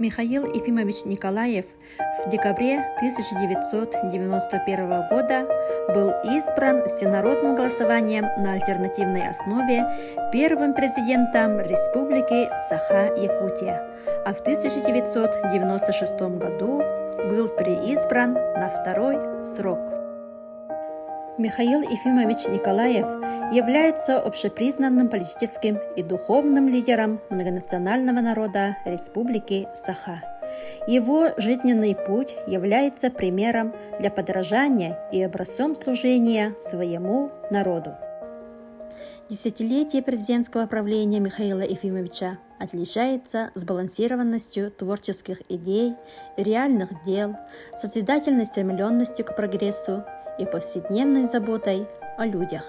Михаил Ефимович Николаев в декабре 1991 года был избран всенародным голосованием на альтернативной основе первым президентом Республики Саха-Якутия, а в 1996 году был переизбран на второй срок. Михаил Ефимович Николаев является общепризнанным политическим и духовным лидером многонационального народа Республики Саха. Его жизненный путь является примером для подражания и образцом служения своему народу. Десятилетие президентского правления Михаила Ефимовича отличается сбалансированностью творческих идей и реальных дел, созидательной стремленностью к прогрессу и повседневной заботой о людях.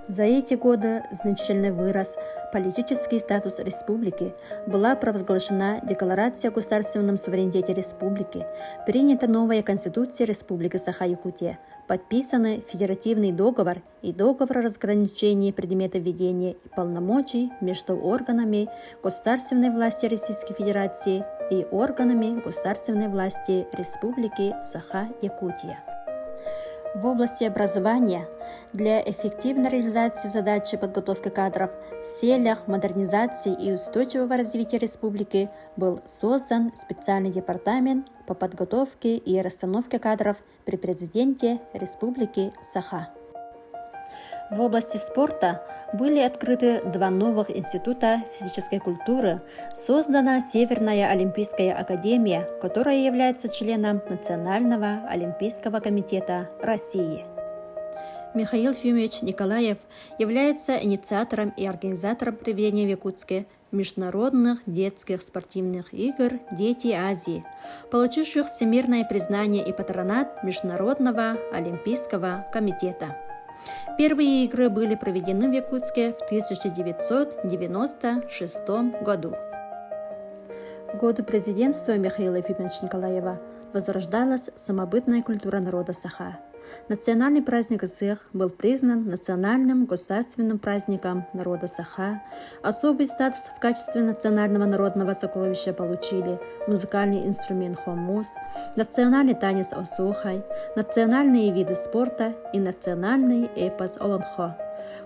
За эти годы значительно вырос политический статус республики, была провозглашена Декларация о государственном суверенитете республики, принята новая Конституция Республики Саха-Якутия, подписаны Федеративный договор и договор о разграничении предметов ведения и полномочий между органами государственной власти Российской Федерации и органами государственной власти Республики Саха-Якутия. В области образования для эффективной реализации задачи подготовки кадров в целях модернизации и устойчивого развития республики был создан специальный департамент по подготовке и расстановке кадров при президенте Республики Саха. В области спорта были открыты два новых института физической культуры, создана Северная Олимпийская академия, которая является членом Национального олимпийского комитета России. Михаил Ефимович Николаев является инициатором и организатором проведения в Якутске международных детских спортивных игр «Дети Азии», получивших всемирное признание и патронат Международного олимпийского комитета. Первые игры были проведены в Якутске в 1996 году. В годы президентства Михаила Ефимовича Николаева возрождалась самобытная культура народа Саха. Национальный праздник Исых был признан национальным государственным праздником народа Саха. Особый статус в качестве национального народного сокровища получили музыкальный инструмент хомус, национальный танец осухай, национальные виды спорта и национальный эпос олонхо,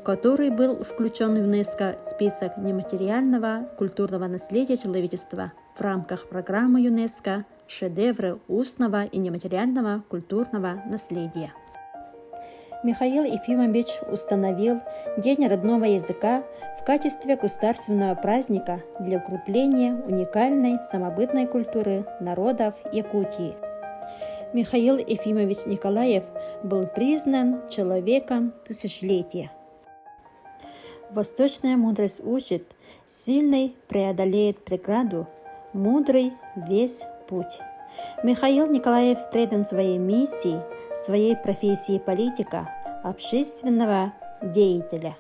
который был включен в ЮНЕСКО в список нематериального культурного наследия человечества в рамках программы ЮНЕСКО «Шедевры устного и нематериального культурного наследия». Михаил Ефимович установил День родного языка в качестве государственного праздника для укрепления уникальной самобытной культуры народов Якутии. Михаил Ефимович Николаев был признан человеком тысячелетия. Восточная мудрость учит: сильный преодолеет преграду, мудрый весь путь. Михаил Николаев предан своей миссии, своей профессии политика, общественного деятеля.